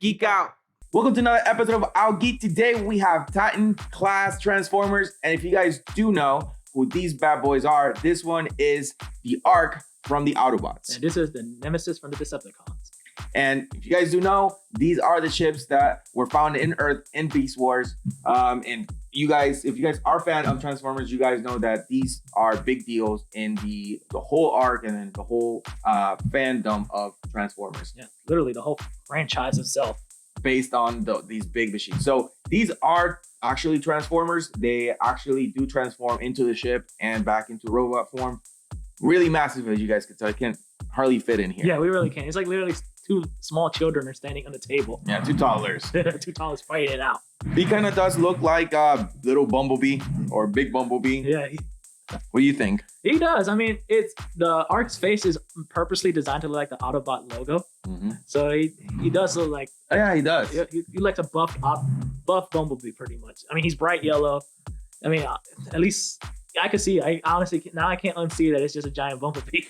Geek Out. Welcome to another episode of Our Geek. Today we have Titan class Transformers. And if you guys do know who these bad boys are, this one is the Ark from the Autobots. And this is the Nemesis from the Decepticons. And if you guys do know, these are the ships that were found in Earth in Beast Wars. And you guys, if you guys are a fan of Transformers, you guys know that these are big deals in the whole arc and then the whole fandom of Transformers. Yeah, literally the whole franchise itself. Based on these big machines. So these are actually Transformers. They actually do transform into the ship and back into robot form. Really massive, as you guys can tell. I can't hardly fit in here. Yeah, we really can't. It's like literally two small children are standing on the table. Yeah, two toddlers. Two toddlers fighting it out. He kind of does look like a little Bumblebee or big Bumblebee. Yeah. What do you think? He does. I mean, it's the Ark's face is purposely designed to look like the Autobot logo. Mm-hmm. So he does look like. Oh, yeah, he does. He likes a buff Bumblebee pretty much. I mean, he's bright yellow. I mean, at least I could see. I honestly now I can't unsee that it's just a giant Bumblebee.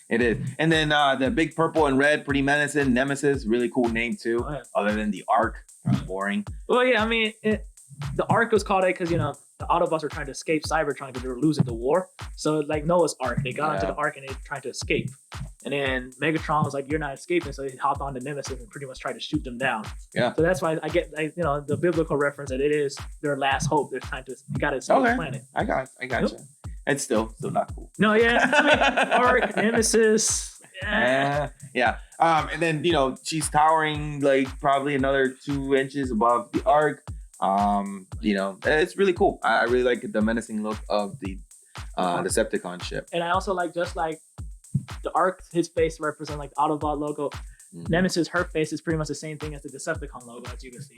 It is. And then the big purple and red, pretty menacing Nemesis, really cool name too. Oh, yeah. Other than the Ark, boring. Well, yeah, I mean, the Ark was called it because the Autobots were trying to escape Cybertron because they were losing the war. So like Noah's Ark, they got onto the Ark and they tried to escape. And then Megatron was like, "You're not escaping," so he hopped on the Nemesis and pretty much tried to shoot them down. Yeah. So that's why I get the biblical reference that it is their last hope. They're trying to got escape the planet. I got you. It's still not cool. No, yeah. I mean, Ark, Nemesis. Yeah. And then she's towering like probably another 2 inches above the Ark. It's really cool. I really like the menacing look of the Decepticon ship. And I also like just like the Ark, his face represents like the Autobot logo. Mm-hmm. Nemesis, her face is pretty much the same thing as the Decepticon logo, as you can see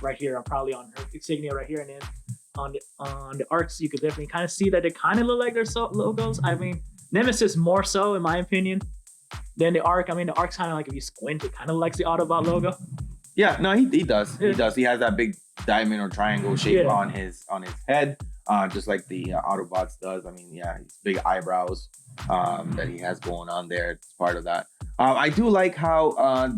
right here. I'm probably on her insignia right here, and then on the Arks, you could definitely kind of see that they kind of look like their logos. I mean, Nemesis more so, in my opinion, than the Ark. I mean, the Ark's kind of like, if you squint, it kind of likes the Autobot logo. Yeah, no, he does. He does. He has that big diamond or triangle shape on his head, just like the Autobots does. I mean, yeah, his big eyebrows that he has going on there. It's part of that. I do like how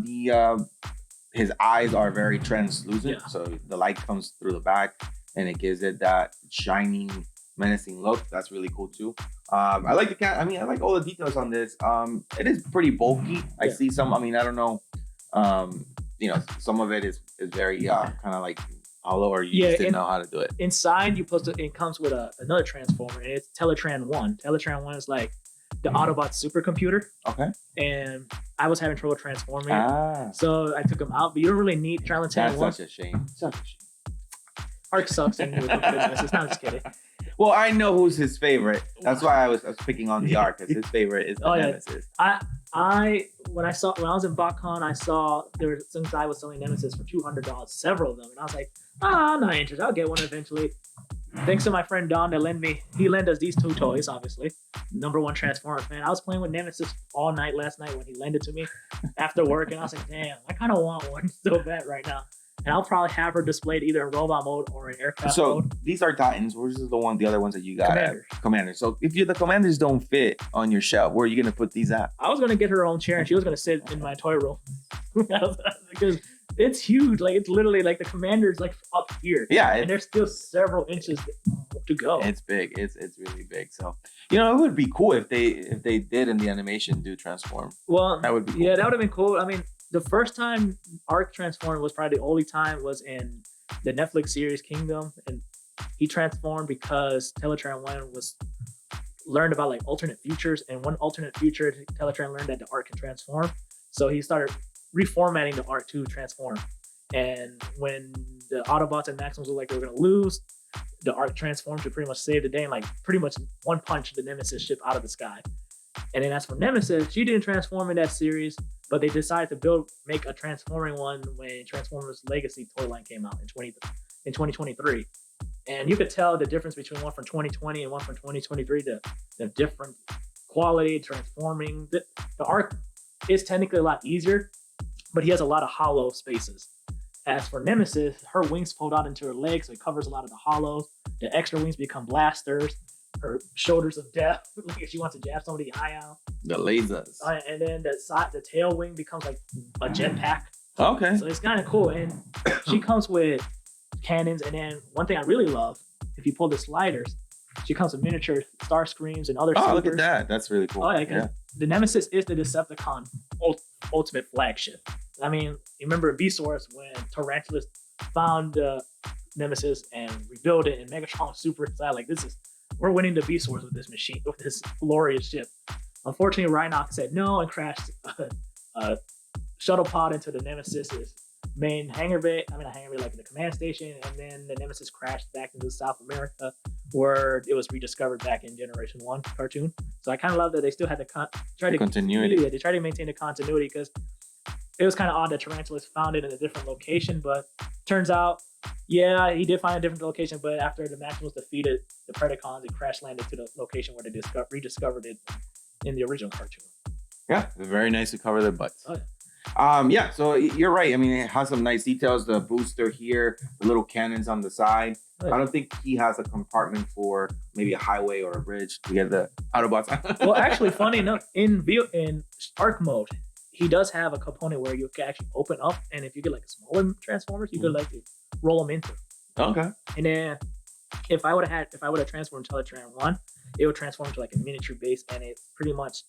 his eyes are very translucent, so the light comes through the back and it gives it that shining, menacing look. That's really cool too. I like the cat. I mean, I like all the details on this. It is pretty bulky. I see some. I mean, I don't know. Some of it is very kind of like hollow, or you just didn't know how to do it. Inside, it comes with another transformer, and it's Teletran 1. Teletran 1 is like the Autobot supercomputer. Okay. And I was having trouble transforming it, so I took him out. But you don't really need Teletran 1. That's such a shame. Ark sucks anyway. It's not just kidding. Well, I know who's his favorite. That's why I was picking on the Ark, because his favorite is the Nemesis. When I was in BotCon, I saw there was some guy was selling Nemesis for $200, several of them, and I was like, I'm not interested. I'll get one eventually. Thanks to my friend Don that lent us these 2 toys, obviously. #1 Transformers fan. I was playing with Nemesis all night last night when he lent it to me after work, and I was like, damn, I kind of want one so bad right now. And I'll probably have her displayed either in robot mode or in aircraft mode. So these are Titans. Which is the other ones that you got? Commanders. So if the Commanders don't fit on your shelf, where are you gonna put these at? I was gonna get her own chair, and she was gonna sit in my toy room because it's huge. Like, it's literally like the Commander's like up here. Yeah, and there's still several inches to go. It's big. It's really big. So it would be cool if they did in the animation do transform. Well, that would be cool. Yeah, that would have been cool. I mean, the first time Ark transformed was probably the only time was in the Netflix series Kingdom, and he transformed because Teletran 1 was learned about like alternate futures, and one alternate future Teletran learned that the Ark can transform, so he started reformatting the Ark to transform. And when the Autobots and Maximus looked like they were going to lose, the Ark transformed to pretty much save the day and like pretty much one punch the Nemesis ship out of the sky. And then as for Nemesis, she didn't transform in that series, but they decided to make a transforming one when Transformers Legacy toy line came out in 2023. And you could tell the difference between one from 2020 and one from 2023, the different quality, transforming. The Ark is technically a lot easier, but he has a lot of hollow spaces. As for Nemesis, her wings fold out into her legs, so it covers a lot of the hollows. The extra wings become blasters. Her shoulders of death, like if she wants to jab somebody eye out. The lasers. And then the tail wing becomes like a jetpack. Okay. So it's kind of cool. And she comes with cannons. And then one thing I really love, if you pull the sliders, she comes with miniature star screams and other Oh, look supers. at that. That's really cool. Oh, yeah. The Nemesis is the Decepticon ultimate flagship. I mean, you remember Beast Wars when Tarantulas found Nemesis and rebuilt it, and Megatron was super excited. Like, we're winning the Beast Wars with this machine, with this glorious ship. Unfortunately, Rhinox said no and crashed a shuttle pod into the Nemesis's main hangar bay. I mean, a hangar bay, like in the command station, and then the Nemesis crashed back into South America, where it was rediscovered back in Generation 1 cartoon. So I kind of love that they still had the continuity. Yeah, they tried to maintain the continuity, because it was kind of odd that Tarantulas found it in a different location, but turns out, yeah, he did find a different location, but after the Maximals defeated the Predacons, it crash landed to the location where they rediscovered it in the original cartoon. Yeah, very nice to cover their butts. Oh, yeah, so you're right. I mean, it has some nice details. The booster here, the little cannons on the side. I don't think he has a compartment for maybe a highway or a bridge to get the Autobots. Well, actually, funny enough, in Ark mode, he does have a component where you can actually open up, and if you get like smaller Transformers, you could like roll them into. Okay. And then if I would have transformed Teletran 1, it would transform to like a miniature base, and it's pretty much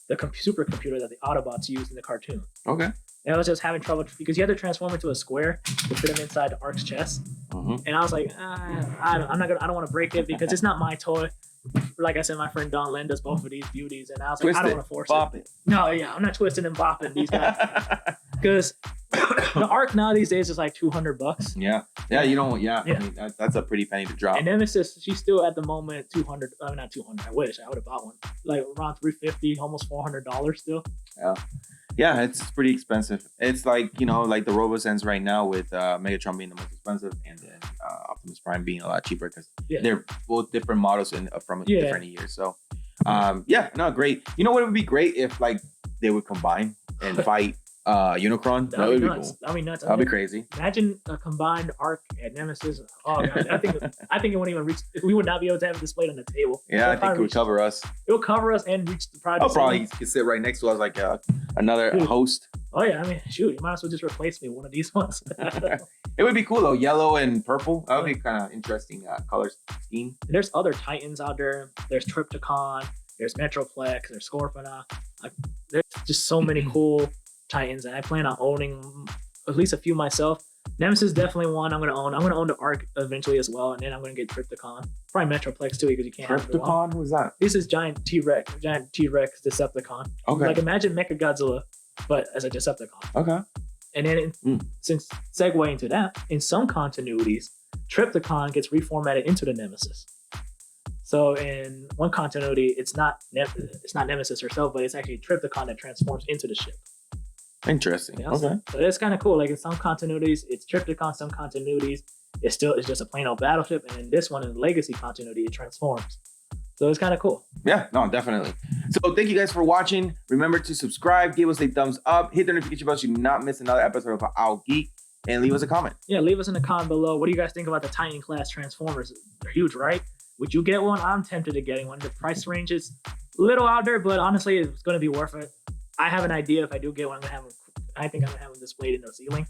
the supercomputer that the Autobots use in the cartoon. Okay. And I was just having trouble because you had to transform into a square to fit him inside the Ark's chest. And I was like, I don't want to break it because it's not my toy. Like I said, my friend Don lent us both of these beauties, and I was like, I don't want to force it. No, yeah, I'm not twisting and bopping these guys because the Ark now these days is like $200. Yeah, you don't. Yeah. I mean, that's a pretty penny to drop. And Nemesis, she's still at the moment 200. Not 200. I wish I would have bought one. Like around $350, almost $400 still. Yeah, it's pretty expensive. It's like, like the RoboSense right now with Megatron being the most expensive and then Optimus Prime being a lot cheaper because they're both different models from different years. So, great. You know what would be great if like they would combine and fight Unicron? That would be cool. That'd be nuts. That'd be crazy. Imagine a combined Ark and Nemesis. Oh god, I think it wouldn't even reach. We would not be able to have it displayed on the table. Yeah, I think it would cover us. It would cover us and reach the project. Oh, probably could sit right next to us like another host. Oh yeah, I mean, shoot, you might as well just replace me with one of these ones. It would be cool though, yellow and purple. That would be kind of interesting color scheme. There's other Titans out there. There's Trypticon. There's Metroplex. There's Scorpion. There's just so many cool Titans, and I plan on owning at least a few myself. Nemesis is definitely one I'm going to own. I'm going to own the Ark eventually as well, and then I'm going to get Trypticon. Probably Metroplex too, because you can't have Trypticon? What's that? This is giant T-Rex Decepticon. Okay. Like imagine Mechagodzilla, but as a Decepticon. Okay. And then since segue into that, in some continuities, Trypticon gets reformatted into the Nemesis. So in one continuity, it's not Nemesis herself, but it's actually Trypticon that transforms into the ship. Interesting. Yeah, okay. So it's kind of cool. Like in some continuities, it's Trypticon. Some continuities, it's just a plain old battleship. And in this one, in the Legacy continuity, it transforms. So it's kind of cool. Yeah, no, definitely. So thank you guys for watching. Remember to subscribe, give us a thumbs up, hit the notification bell so you do not miss another episode of Owl Geek, and leave us a comment. Yeah, leave us in the comment below. What do you guys think about the Titan class Transformers? They're huge, right? Would you get one? I'm tempted to getting one. The price range is a little out there, but honestly, it's going to be worth it. I have an idea. If I do get one, I think I'm going to have them displayed in the ceiling,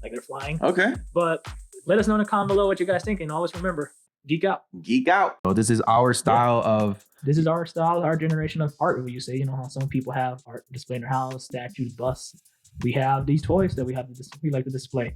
like they're flying. Okay. But let us know in the comment below what you guys think, and always remember, geek out. Geek out. So this is our style of... This is our style, our generation of art. What you say, how some people have art displayed in their house, statues, busts. We have these toys that we like to display.